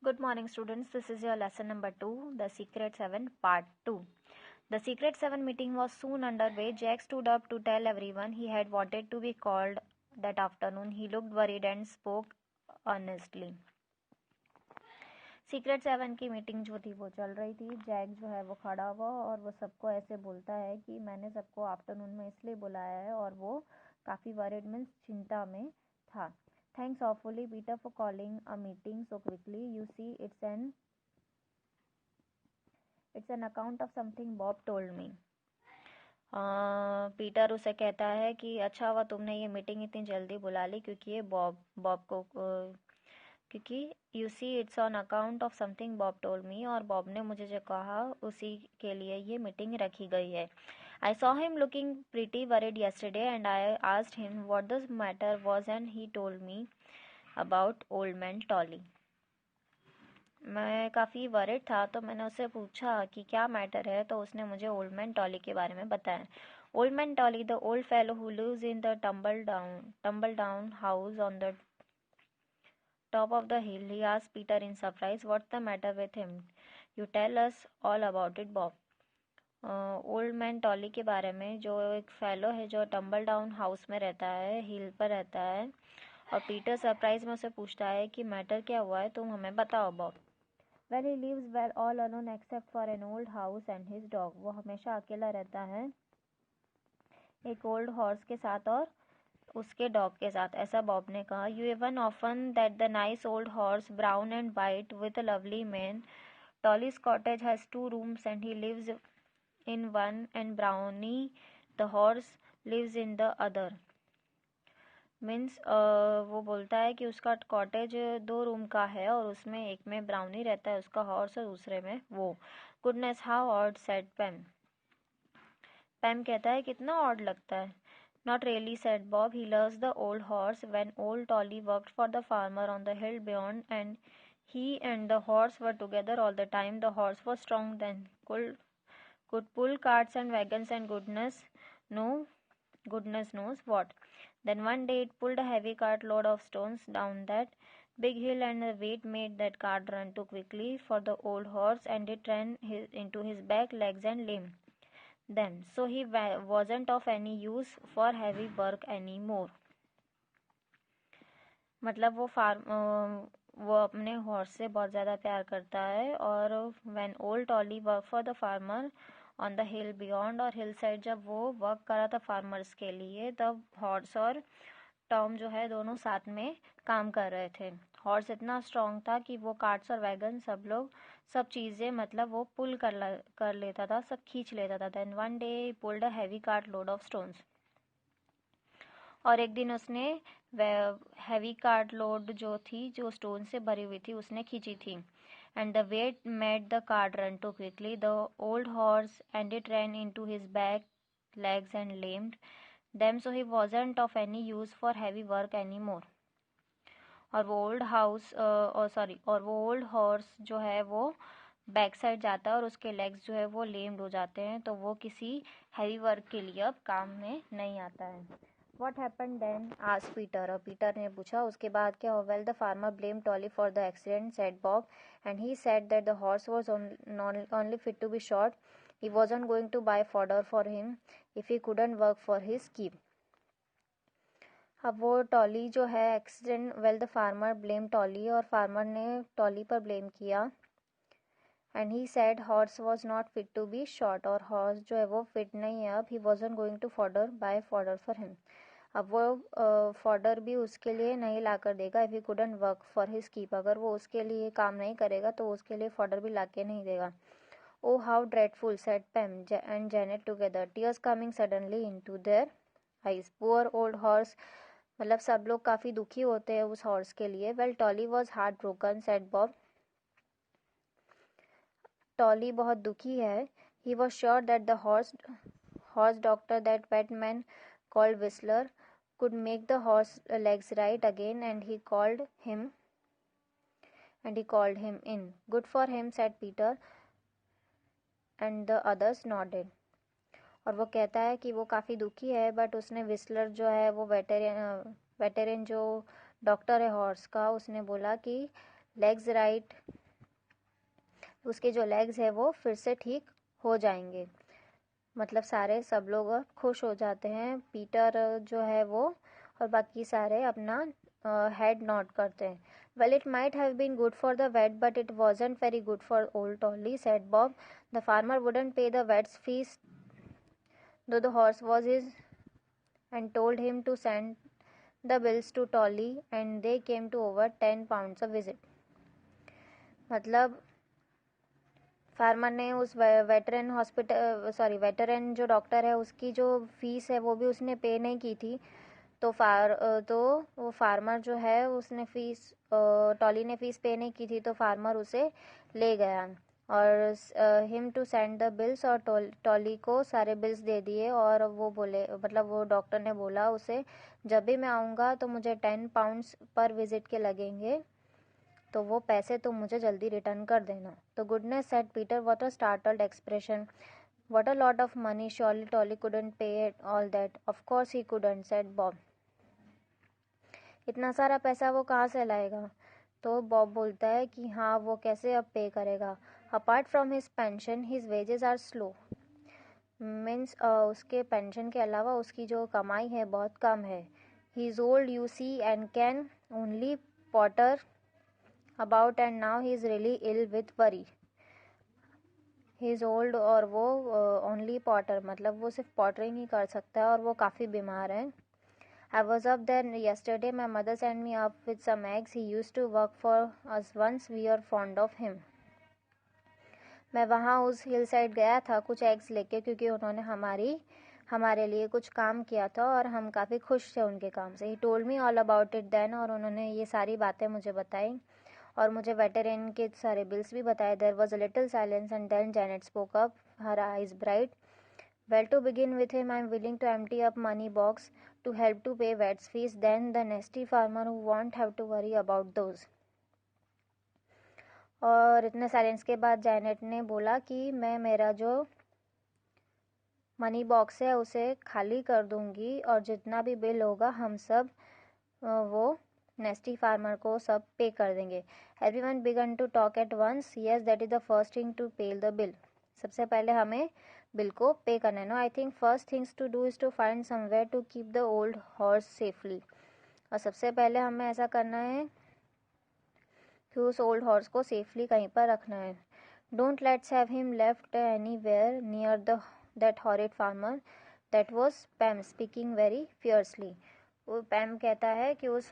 Good morning, students. This is your lesson number 2, The Secret 7, Part 2. The Secret 7 meeting was soon underway. Jack stood up to tell everyone he had wanted to be called that afternoon. He looked worried and spoke earnestly. Secret 7 की meeting जो थी वो चल रही थी. Jack जो है वो खड़ा हुआ और वो सबको ऐसे बोलता है कि मैंने सबको आफ्टरनून में इसलिए बुलाया है, और वो काफ़ी वरीड मीन्स चिंता में था. Thanks awfully, Peter, for calling a meeting so quickly. You see, it's an account of something Bob told me. Peter उसे कहता है कि अच्छा हुआ तुमने ये मीटिंग इतनी जल्दी बुला ली, क्योंकि ये बॉब को क्योंकि you see it's on account of something Bob told me, और बॉब ने मुझे जो कहा उसी के लिए ये मीटिंग रखी गई है. I saw him looking pretty worried yesterday and I asked him what the matter was and he told me about old man Tolly. मैं काफ़ी वरिड था तो मैंने उससे पूछा कि क्या मैटर है, तो उसने मुझे ओल्ड मैन टॉली के बारे में बताया. Old man Tolly, the old fellow who lives in the tumble down house on the top of the hill. He asked Peter in surprise, what's the matter with him? You tell us all about it, Bob. Old man Tolly के बारे में, जो एक fellow है जो tumble down house में रहता है, हिल पर रहता है, और पीटर सरप्राइज में उसे पूछता है कि मैटर क्या हुआ है, तुम हमें बताओ Bob. Well, he lives well all alone except for an old house and his dog. वो हमेशा अकेला रहता है एक ओल्ड हॉर्स के साथ और उसके डॉग के साथ, ऐसा बॉब ने कहा. You even often that the nice old horse, brown and white with a lovely mane. Tolly's cottage has 2 rooms and he lives in one and Brownie the horse lives in the other. Means वो बोलता है कि उसका cottage 2 room का है और उसमें एक में ब्राउनी रहता है उसका हॉर्स और दूसरे में वो. Goodness how odd, said Pam. Pam कहता है कितना ऑड लगता है. Not really, said Bob. He loves the old horse. When old Tolly worked for the farmer on the hill beyond and he and the horse were together all the time. The horse was strong then, could pull carts and wagons and goodness knows what. Then one day it pulled a heavy cart load of stones down that big hill, and the weight made that cart run too quickly for the old horse, and it ran into his back legs and limbs them. So he wasn't of any use for heavy work anymore. मतलब वो अपने horse से बहुत ज़्यादा प्यार करता है, और when old Tolly work for the farmer on the hill beyond, और हिल साइड जब वो वर्क करा था फार्मर्स के लिए, तब हॉर्स और टॉम जो है दोनों साथ में काम कर रहे थे. हॉर्स इतना स्ट्रॉन्ग था कि वो कार्ट्स और वैगन सब चीज़ें मतलब वो पुल कर लेता था, सब खींच लेता था. Then one day pulled a heavy cart load of stones. और एक दिन उसने हैवी कार्ट लोड जो थी, जो स्टोन से भरी हुई थी, उसने खींची थी. And the weight made the cart run too quickly. The old horse and it ran into his back legs and lamed them, so he wasn't of any use for heavy work any more. और वो old horse जो है वो back side जाता है और उसके legs जो है वो लेम्ड हो जाते हैं, तो वो किसी हैवी वर्क के लिए अब काम में नहीं आता है. What happened then? asked Peter. और पीटर ने पूछा उसके बाद क्या हुआ. Well, the farmer blamed Tolly for the accident, said Bob, and he said that the horse was only fit to be shot. He wasn't going to buy fodder for him if he couldn't work for his keep. अब वो Tolly जो है accident, well the farmer blame Tolly, और farmer ने Tolly पर blame किया. And he said horse was not fit to be shot, और horse जो है वो फिट नहीं है अब. He wasn't going to buy fodder for him. अब वो फॉडर भी उसके लिए नहीं ला कर देगा. If he couldn't work for his keep, अगर वो उसके लिए काम नहीं करेगा तो उसके लिए फॉडर भी ला के नहीं देगा. Oh how dreadful, said Pam and Janet together, tears coming suddenly into their eyes. Poor old horse. मतलब सब लोग काफ़ी दुखी होते हैं उस हॉर्स के लिए. Well, Tolly was heartbroken, said Bob. Tolly बहुत दुखी है. He was sure that the horse doctor, that vet man called Whistler, could make the horse legs right again, and he called him in. Good for him, said Peter, and the others nodded. और वो कहता है कि वो काफ़ी दुखी है, but उसने विस्लर जो है वो वेटेरियन जो डॉक्टर है हॉर्स का, उसने बोला कि लेग्स राइट, उसके जो लेग्स है वो फिर से ठीक हो जाएंगे। मतलब सारे सब लोग खुश हो जाते हैं। पीटर जो है वो और बाकी सारे अपना हेड नॉट करते हैं। Well it might have been good for the vet but it wasn't very good for old Tolly, said Bob. The farmer wouldn't pay the vet's fees though the horse was his and told him to send the bills to Tolly and they came to over 10 pounds a visit। मतलब farmer ने उस veteran veteran जो doctor है उसकी जो fees है वो भी उसने पे नहीं की थी। तो वो फार्मर जो है उसने फीस टॉली ने फीस पे नहीं की थी तो फार्मर उसे ले गया और him to send the bills, और टॉली को सारे बिल्स दे दिए। और वो बोले मतलब वो डॉक्टर ने बोला उसे, जब भी मैं आऊँगा तो मुझे 10 पाउंड्स पर विजिट के लगेंगे, तो वो पैसे तुम मुझे जल्दी रिटर्न कर देना। तो goodness said Peter, what a startled expression, what a lot of money, surely Tolly couldn't pay all that. Of course he couldn't, said Bob. इतना सारा पैसा वो कहाँ से लाएगा? तो बॉब बोलता है कि हाँ वो कैसे अब पे करेगा। Apart from his pension his wages are slow, means उसके पेंशन के अलावा उसकी जो कमाई है बहुत कम है। He is old you see and can only potter about and now he is really ill with worry. He is old और वो ओनली पॉटर मतलब वो सिर्फ पॉटरिंग ही कर सकता है और वो काफ़ी बीमार है। I was up there yesterday. My mother sent me up with some eggs. He used to work for us once. We are fond of him. मैं वहाँ उस हिल साइड गया था कुछ एग्स लेके, क्योंकि उन्होंने हमारे लिए कुछ काम किया था और हम काफ़ी खुश थे उनके काम से। He told me all about it then, और उन्होंने ये सारी बातें मुझे बताई और मुझे वेटरन के सारे बिल्स भी बताए। There was a little silence and then Janet spoke up, her eyes bright. Well, to begin with him, I am willing to empty up money box to help to pay vet's fees. Then the nasty farmer who won't have to worry about those. और इतने silence के बाद Janet ने बोला कि मैं मेरा जो मनी बॉक्स है उसे खाली कर दूंगी और जितना भी बिल होगा हम सब वो नेस्टी फार्मर को सब पे कर देंगे। Everyone began to talk at once. Yes that is the first thing to pay the bill. सबसे पहले हमें बिल को पे करना है। No I think first things to do is to find somewhere to keep the old horse safely. और सबसे पहले हमें ऐसा करना है कि उस ओल्ड हॉर्स को सेफली कहीं पर रखना है। Don't let's have him left anywhere near the that horrid farmer, that was Pam speaking very fiercely. वो पैम कहता है कि उस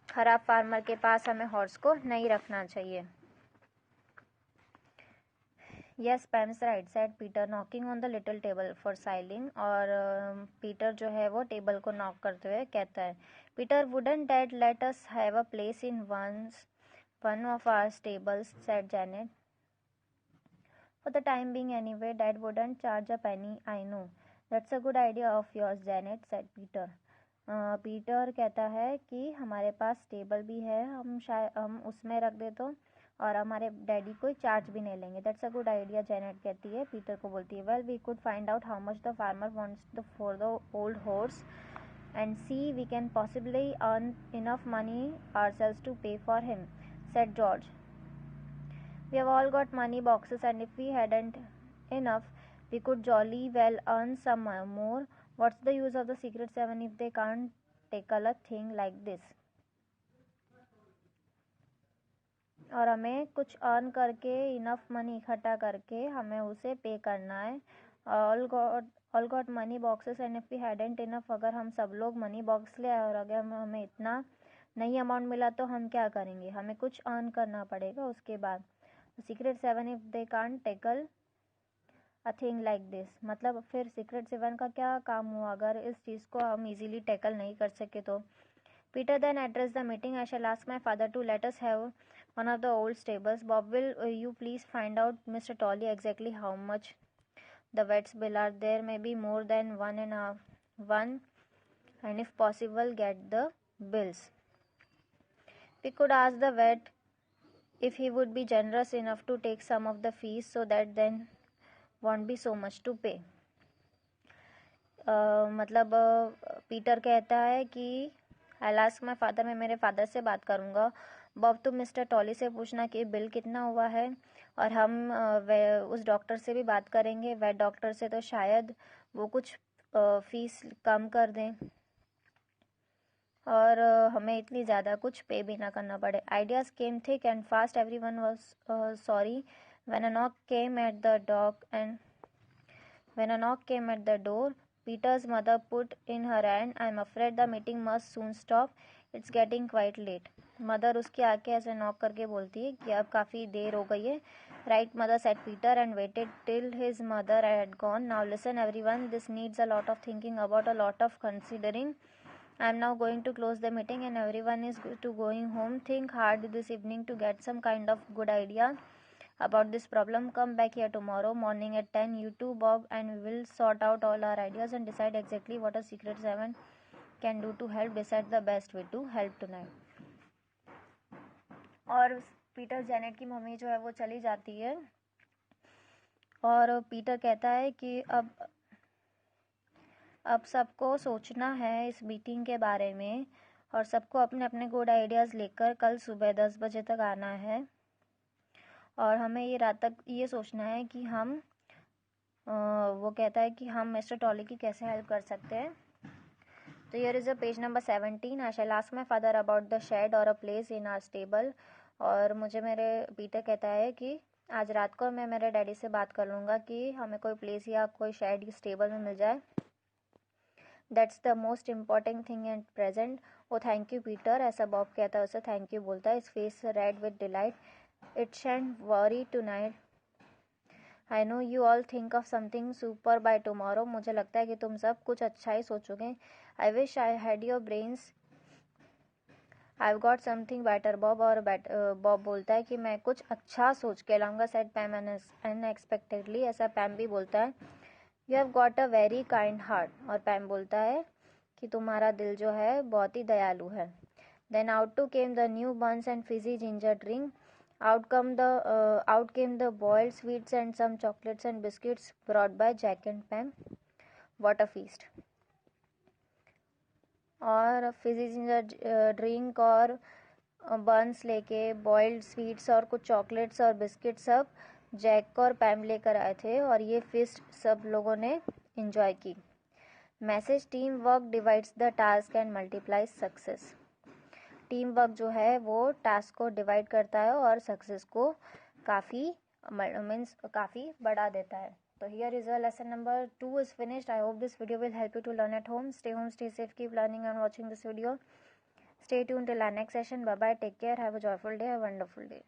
खराब फार्मर के पास हमें हॉर्स को नहीं रखना चाहिए। Yes Pam's right, said Peter knocking on the little table for silence. और पीटर जो है वो टेबल को नॉक करते हुए कहता है, Peter wouldn't dad let us have a place in one of our stables, said Janet. For the time being anyway, Dad wouldn't charge a penny, I know. That's a good idea of yours, Janet, said Peter. Peter कहता है कि हमारे पास table भी है, हम उसमें रख दे तो, और हमारे डैडी कोई चार्ज भी नहीं लेंगे। That's a good idea, Janet कहती है। पीटर को बोलती है, well we could find out how much the farmer wants for the old horse and see we can possibly earn enough money ourselves to pay for him, said George. We have all got money boxes and if we hadn't enough, we could jolly well earn some more. What's the use of the Secret Seven if they can't tackle a thing like this? और हमें कुछ earn करके enough money इकट्ठा करके हमें उसे pay करना है। All got money boxes and if we hadn't enough, अगर हम सब लोग मनी बॉक्स ले आए और अगर हमें इतना नहीं अमाउंट मिला तो हम क्या करेंगे? हमें कुछ अर्न करना पड़ेगा उसके बाद। Secret seven if they can't tackle a thing like this, मतलब फिर सीक्रेट सेवन का क्या काम हुआ अगर इस चीज़ को हम इजीली टैकल नहीं कर सके तो? Peter then addressed the meeting. I shall ask my father to let us have one of the old stables. Bob, will you please find out, Mr. Tolly, exactly how much the vet's bill are? There may be more than one, and if possible, get the bills. We could ask the vet if he would be generous enough to take some of the fees so that then won't be so much to pay. मतलब Peter कहता है कि I ask my father, मैं मेरे father से बात करूँगा, Bob तुम मिस्टर टॉली से पूछना कि बिल कितना हुआ है, और हम उस डॉक्टर से भी बात करेंगे, वह डॉक्टर से तो शायद वो कुछ फीस कम कर दें और हमें इतनी ज़्यादा कुछ पे भी ना करना पड़े। Ideas came thick and fast, everyone was sorry when a knock came at the dog and When a knock came at the door, Peter's mother put in her hand, I'm afraid the meeting must soon stop. It's getting quite late. Mother उसके आके ऐसे knock करके बोलती है कि अब काफ़ी देर हो गई है. Right, mother said Peter and waited till his mother had gone. Now listen everyone, this needs a lot of thinking about, a lot of considering. I'm now going to close the meeting and everyone is going home. Think hard this evening to get some kind of good idea about this problem. Come back here tomorrow morning at 10, you too Bob, and we will sort out all our ideas and decide exactly what a Secret 7 can do to help decide the best way to help tonight. और Peter Janet की mummy जो है वो चली जाती है और Peter कहता है कि अब सबको सोचना है इस मीटिंग के बारे में और सबको अपने अपने गुड आइडियाज़ लेकर कल सुबह 10 बजे तक आना है और हमें ये रात तक ये सोचना है कि हम वो कहता है कि हम मिस्टर टॉली की कैसे हेल्प कर सकते हैं. तो here is a page number 17. I shall ask my father about the shed or a place in our stable. और मुझे मेरे पीटर कहता है कि आज रात को मैं मेरे डैडी से बात कर लूँगा कि हमें कोई प्लेस या कोई शेड स्टेबल में मिल जाए. That's the most important thing at present. Oh thank you Peter, ऐसा बॉब कहता है, उसे थैंक यू बोलता है. His face red with delight. It shan't worry tonight. I know you all think of something super by tomorrow. मुझे लगता है कि तुम सब कुछ अच्छा ही सोचोगे. I wish I had your brains. I got something better Bob. और बॉब बोलता है कि मैं कुछ अच्छा सोच के लाऊंगा. Said पैम unexpectedly. ऐसा पैम भी बोलता है. You have got a very kind heart. और पैम बोलता है कि तुम्हारा दिल जो है बहुत ही दयालु है. Then out too came the new buns and fizzy ginger drink. Out came the boiled sweets and some chocolates and biscuits brought by Jack and Pam. What a feast! और फिजी जिंजर ड्रिंक और बंस लेके boiled sweets और कुछ chocolates और biscuit सब Jack और पैम लेकर आए थे और ये फीस्ट सब लोगों ने इंजॉय की. Message team work divides the task and multiplies success. Team work जो है वो टास्क को डिवाइड करता है और सक्सेस को काफ़ी बढ़ा देता है. तो here is a lesson number 2 is finished. I hope this video will help you to learn at home. Stay safe, keep learning and watching this video. Stay tuned till our next session. Bye bye, take care, have a joyful day, have a wonderful day.